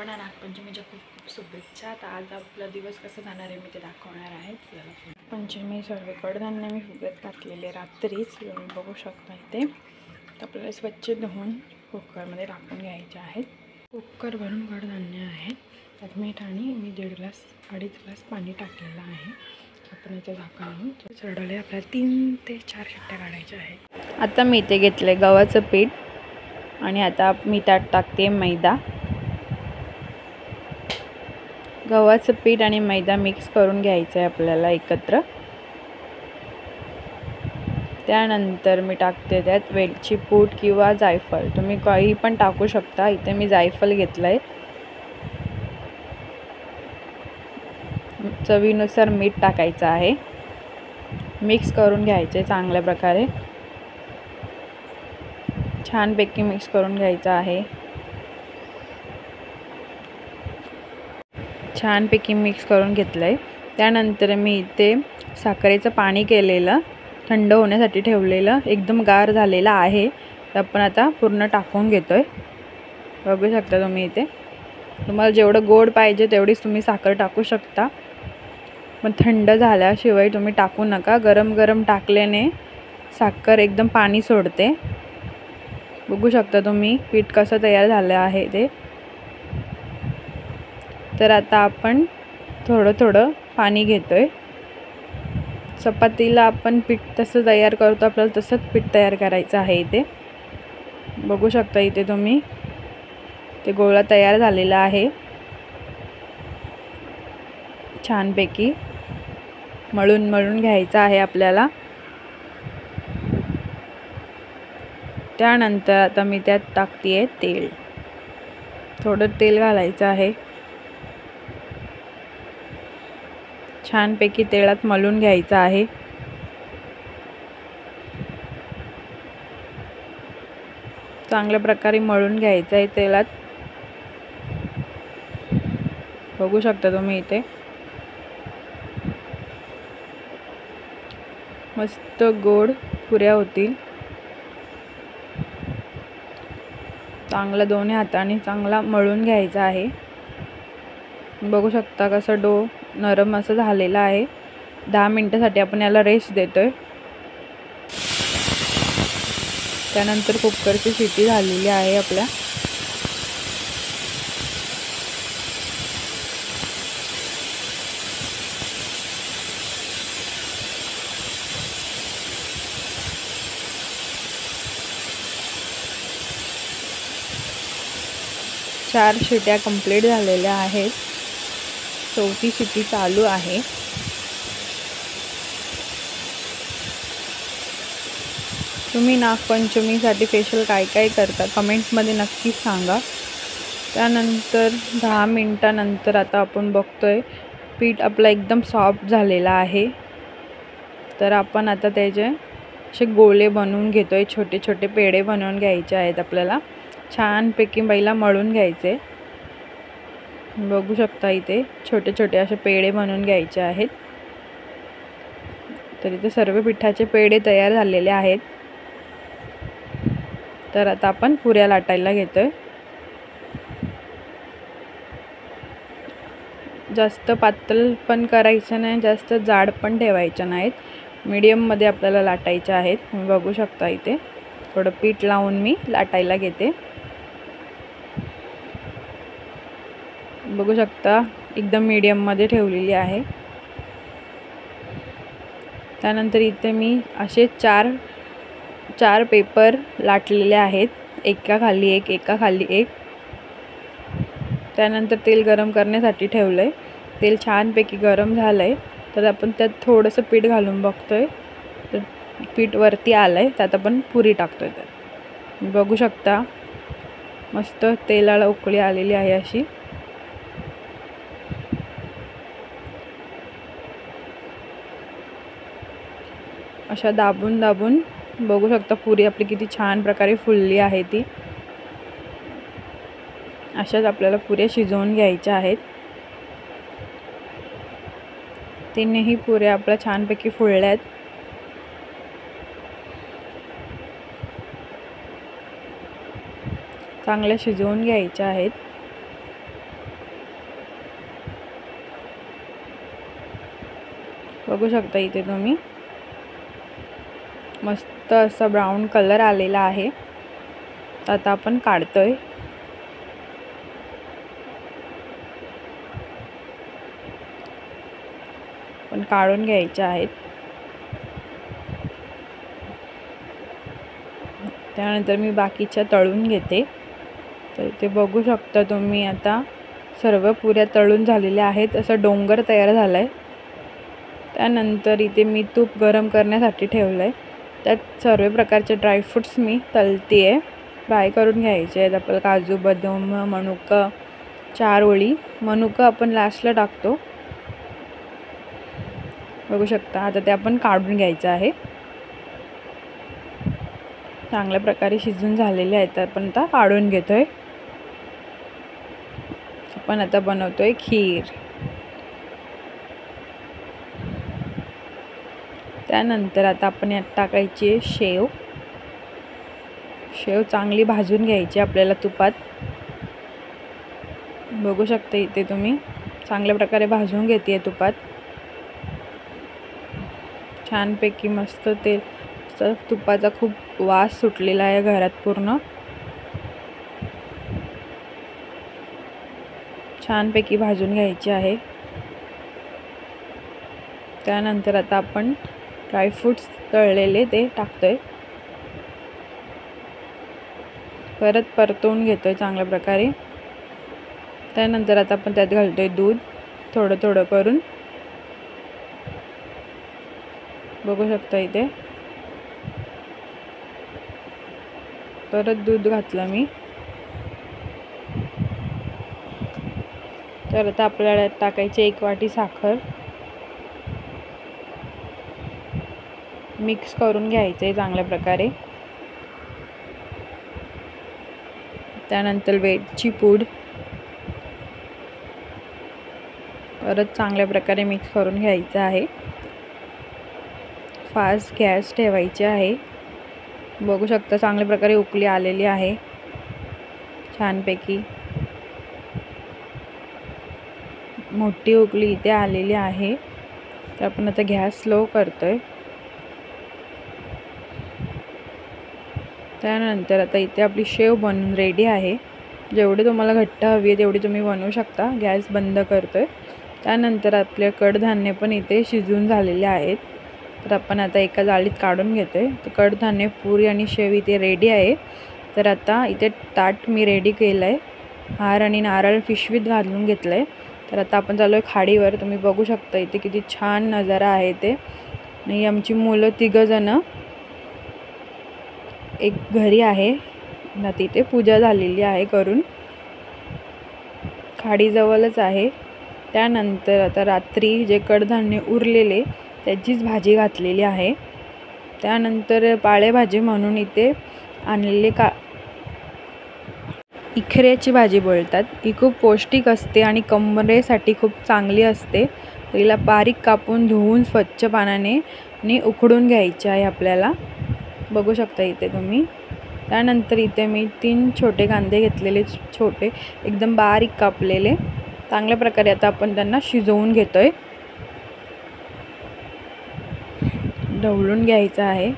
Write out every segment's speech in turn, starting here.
सर्वांना नागपंचमीच्या खूप खूप शुभेच्छा। तर आज आपला दिवस कसा जाणार आहे मी ते दाखवणार आहे। पंचमी सर्व कडधान्य मी फुगत घातलेले रात्रीच, तुम्ही बघू शकता इथे। तर आपल्याला स्वच्छ धुवून कुकरमध्ये टाकून घ्यायचे आहेत। कुकर भरून कडधान्य आहे, त्यात मीठ आणि मी 1.5 ग्लास पाणी टाकलेलं आहे। आपण याचं झाकण लावून चढवले, आपल्याला 3 ते 4 शिट्ट्या काढायच्या आहेत। आता मी इथे घेतले गव्हाचं पीठ आणि आता मी त्यात टाकते मैदा। गव्हाचं पीठ आणि मैदा मिक्स करून घ्यायचं आहे आपल्याला एकत्र। त्यानंतर मी टाकते त्यात वेलची पूड किंवा जायफळ, तुम्ही काही पण टाकू शकता। इथे मी जायफळ घेतलंय। चवीनुसार मीठ टाकायचं आहे, मिक्स करून घ्यायचे चांगल्या प्रकारे। छानपैकी मिक्स करून घ्यायचं आहे। छानपैकी मिक्स करून घेतलंय। त्यानंतर मी इथे साखरेचं पाणी केलेलं, थंड होण्यासाठी ठेवलेलं, एकदम गार झालेलं आहे। तर आपण आता पूर्ण टाकून घेतोय। बघू शकता तुम्ही इथे, तुम्हाला जेवढं गोड पाहिजे तेवढीच तुम्ही साखर टाकू शकता, पण थंड झाल्याशिवाय तुम्ही टाकू नका। गरम गरम टाकल्याने साखर एकदम पाणी सोडते। बघू शकता तुम्ही पीठ कसं तयार झालं आहे ते। तर आता आपण थोडं थोडं पाणी घेतोय। चपातीला आपण पीठ तसं तयार करतो, आपल्याला तसंच पीठ तयार करायचं आहे इथे। बघू शकता इथे तुम्ही, ते गोळा तयार झालेला आहे। छानपैकी मळून मळून घ्यायचं आहे आपल्याला। त्यानंतर आता मी त्यात टाकते तेल, थोडं तेल घालायचं आहे। छानपैकी तेलात मळून घ्यायचं आहे। चांगल्या प्रकारे मळून घ्यायचं आहे तेलात। बघू शकता तुम्ही इथे, मस्त गोड पुऱ्या होतील। चांगला दोन्ही हाताने चांगला मळून घ्यायचा आहे। बघू शकता कसं डो नरम असं झालेला आहे। 10 मिनिटासाठी आपण याला रेस्ट देतोय। त्यानंतर कुकरची शिटी झालेली आहे आपल्या। चार शिट्या कंप्लीट झालेल्या आहेत, 4थी शिटी चालू आहे। तुम्ही नागपंचमीसाठी स्पेशल काय काय करता कमेंट्समध्ये नक्की सांगा। त्यानंतर 10 मिनिटानंतर आता आपण बघतोय पीठ आपला एकदम सॉफ्ट झालेला आहे। तर आपण आता त्याचे असे गोळे बनवून घेतोय, छोटे छोटे पेढे बनवून घ्यायचे आहेत आपल्याला। छानपैकी पहिला मळून घ्यायचे। बघू शकता इथे छोटे छोटे असे पेढे बनवून घ्यायचे आहेत। तर इथे सर्व पिठाचे पेढे तयार झालेले आहेत। तर आता आपण पुऱ्या लाटायला घेतोय। जास्त पातळ पण करायचं नाही, जास्त जाड पण ठेवायचं नाहीत, मीडियम मध्ये आपल्याला लाटायचे आहेत। तुम्ही बघू शकता इथे थोडं पीठ लावून मी लाटायला घेते। बघू शकता एकदम मीडियम मध्ये ठेवलेली आहे। त्यानंतर इथे मी असे चार पेपर लाटलेले आहेत, एकाखाली एक एकाखाली एक। त्यानंतर तेल गरम करण्यासाठी ठेवलंय। तेल छानपैकी गरम झालंय, तर आपण त्यात थोडंसं पीठ घालून बघतोय। तर पीठ वरती आलंय, त्यात आपण पुरी टाकतोय। तर बघू शकता मस्त तेलाला उकळी आलेली आहे अशी। अशा दाबून दाबून बघू शकता पुरी आपली किती छान प्रकारे फुलली आहे ती। अशाच आपल्याला पुऱ्या शिजवून घ्यायच्या आहेत। तिन्ही पुऱ्या आपल्या छानपैकी फुलल्यात। चांगल्या शिजवून घ्यायच्या आहेत। बघू शकता इथे तुम्ही मस्त असा ब्राऊन कलर आलेला आहे. आता आपण काढतोय. पण काढून घ्यायचे आहेत. त्यानंतर मी बाकीच्या तळून घेते. तर इथे बघू शकता तुम्ही आता सर्व पुऱ्या तळून झालेल्या आहेत. असं डोंगर तयार झालाय. त्यानंतर इथे मी तूप गरम करण्यासाठी ठेवलंय. त्यात सर्व प्रकारचे ड्रायफ्रूट्स मी तळते आहे. फ्राय करून घ्यायचे आहेत. आपल्याला काजू, बदाम, मनुका 4 ओळी. मनुका आपण लास्टला टाकतो. बघू शकता आता ते आपण काढून घ्यायचं आहे. चांगल्या प्रकारे शिजून झालेले आहेत. तर आपण आता काढून घेतोय. आपण आता बनवतोय खीर. त्यानंतर आता आपण यात टाकायची शेव. शेव चांगली भाजून घ्यायची आपल्याला तुपात. बघू शकता इथे तुम्ही चांगल्या प्रकारे भाजून घेते तुपात. छानपैकी मस्त तेल तुपाचा खूप वास सुटलेला आहे घरात पूर्ण. छानपैकी भाजून घ्यायची आहे. त्यानंतर आता आपण ड्रायफ्रूट्स तळलेले ते टाकतोय. परत परतवून घेतोय चांगल्या प्रकारे. त्यानंतर आता आपण त्यात घालतोय दूध थोडं थोडं करून. बघू शकता इथे परत दूध घातलं मी. तर आता आपल्याला टाकायची 1 वाटी साखर. मिक्स करून घ्यायचे चांगल्या प्रकारे. त्यानंतर वेलची पूड परत चांगल्या प्रकारे मिक्स करून घ्यायचं आहे. फास्ट गॅस ठेवायचे आहे. बघू शकता चांगल्या प्रकारे उकळी आलेली आहे छानपैकी. मोठी उकळी इथे आलेली आहे. तर आपण आता गॅस स्लो करतोय. त्यानंतर आता इथे आपली शेव बनून रेडी आहे. जेवढे तुम्हाला घट्ट हवी आहे तेवढी तुम्ही बनवू शकता. गॅस बंद करतोय. त्यानंतर आपले कडधान्य पण इथे शिजून झालेले आहेत. तर आपण आता एका जाळीत काढून घेतोय. तर कडधान्य, पुरी आणि शेव इथे रेडी आहे. तर आता इथे ताट मी रेडी केलं आहे. हार आणि नारळ पिशवीत घालून घेतलं आहे. तर आता आपण चाललो आहे खाडीवर. तुम्ही बघू शकता इथे किती छान नजारा आहे ते. आणि आमची मुलं 3 जण एक घरी आहे ना, तिथे पूजा झालेली आहे करून. खाडीजवळच आहे. त्यानंतर आता रात्री जे कडधान्य उरलेले त्याचीच भाजी घातलेली आहे. त्यानंतर पालेभाजी म्हणून इथे आणलेले इखऱ्याची भाजी बोलतात. ही खूप पौष्टिक असते आणि कमरेसाठी खूप चांगली असते. तिला बारीक कापून धुवून स्वच्छ पाण्याने उकडून घ्यायची आहे आपल्याला. बघू शकता इथे तुम्ही. त्यानंतर इथे मी 3 छोटे कांदे घेतलेले, छोटे एकदम बारीक कापलेले. चांगल्या प्रकारे आता आपण त्यांना शिजवून घेतोय. ढवळून घ्यायचं आहे.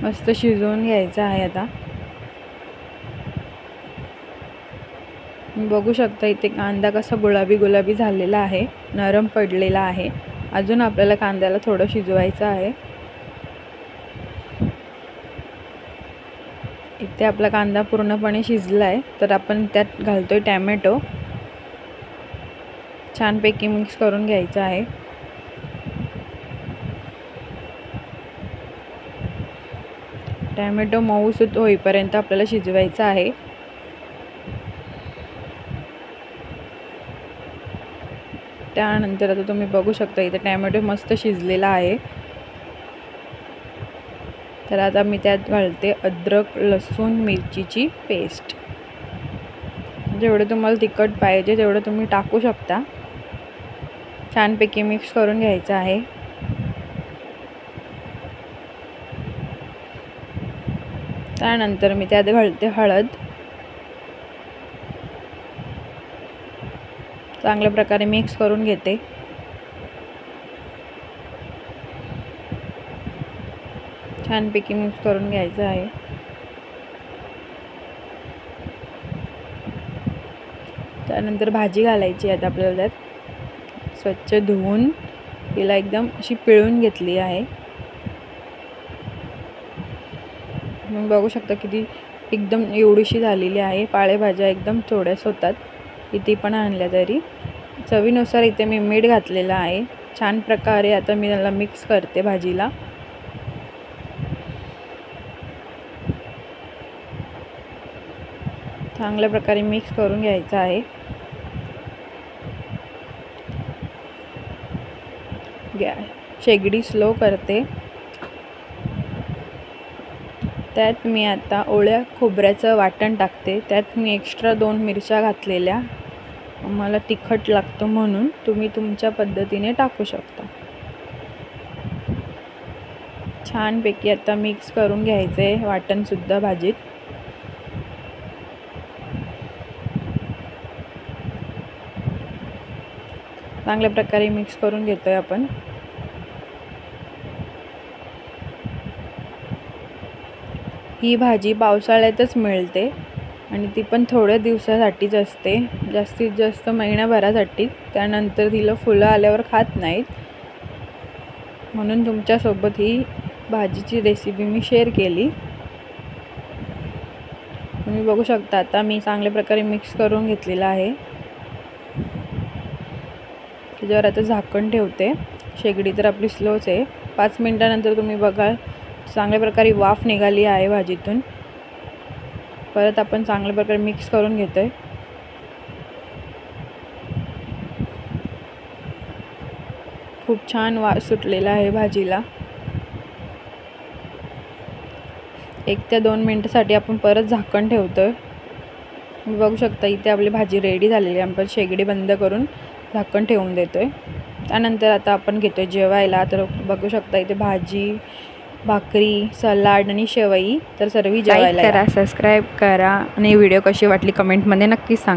मस्त शिजवून घ्यायचं आहे आता. बघू शकता इथे कांदा कसा गुलाबी गुलाबी झालेला आहे, नरम पडलेला आहे. अजून आपल्याला कांद्याला थोडं शिजवायचं आहे. इथे आपला कांदा पूर्णपणे शिजला आहे. तर आपण त्यात घालतोय टॅमॅटो. छानपैकी मिक्स करून घ्यायचं आहे. टॅमॅटो मऊसूत होईपर्यंत आपल्याला शिजवायचं आहे. त्यानंतर आता तुम्ही बघू शकता इथे टॅमॅटो मस्त शिजलेला आहे. तर आता मी त्यात घालते अद्रक, लसूण, मिरचीची पेस्ट. जेवढं तुम्हाला तिखट पाहिजे तेवढं तुम्ही टाकू शकता. छानपैकी मिक्स करून घ्यायचं आहे. त्यानंतर मी त्यात घालते हळद. चांगल्या प्रकारे मिक्स करून घेते। छानपैकी मिक्स करून घ्यायचं आहे। त्यानंतर भाजी घालायची आहे आपल्याला त्यात। स्वच्छ धुवून तिला एकदम अशी पिळून घेतली आहे। तुम्ही बघू शकता किती एकदम एवढीशी झालेली आहे। पालेभाज्या एकदम थोड्याच होतात किती पण आणल्या तरी। चवीनुसार इथे मी मीठ घातलेलं आहे। छान प्रकारे आता मी त्याला मिक्स करते भाजीला। चांगल्या प्रकारे मिक्स करून घ्यायचं आहे। शेगडी स्लो करते। त्यात मी आता ओल्या खोबऱ्याचं वाटण टाकते। त्यात मी एक्स्ट्रा 2 मिरच्या घातलेल्या, मला तिखट लागतं म्हणून तुम्ही तुमच्या पद्धतीने टाकू शकता। छानपैकी आता मिक्स करून घ्यायचे वाटण सुद्धा भाजीत। चांगल्या प्रकारे मिक्स करून घेतोय आपण। ही भाजी पावसाळ्यातच मिळते आणि ती पण थोड्या दिवसासाठीच असते, जास्तीत जास्त महिनाभरासाठी। त्यानंतर तिला फुलं आल्यावर खात नाहीत, म्हणून तुमच्यासोबत ही भाजीची रेसिपी मी शेअर केली। तुम्ही बघू शकता आता मी चांगल्या प्रकारे मिक्स करून घेतलेला आहे। त्याच्यावर आता झाकण ठेवते। शेगडी तर आपली स्लोच आहे। 5 मिनिटानंतर तुम्ही बघा चांगल्या प्रकारे वाफ निघाली आहे भाजीतून। परत आपण चांगल्या प्रकारे मिक्स करून घेतोय। खूप छान वास सुटलेला आहे भाजीला। 1 ते 2 मिनिटासाठी आपण परत झाकण ठेवतोय। तुम्ही बघू शकता इथे आपली भाजी रेडी झालेली आहे। आपण शेगडी बंद करून झाकण ठेवून देतोय। त्यानंतर आता आपण घेतोय जेवायला। तर बघू शकता इथे भाजी, भाकरी, सलाड आणि शेवई। तर सर्व जेवायला करा, सबस्क्राइब करा आणि व्हिडिओ कशी वाटली कमेंटमध्ये नक्की सांगा।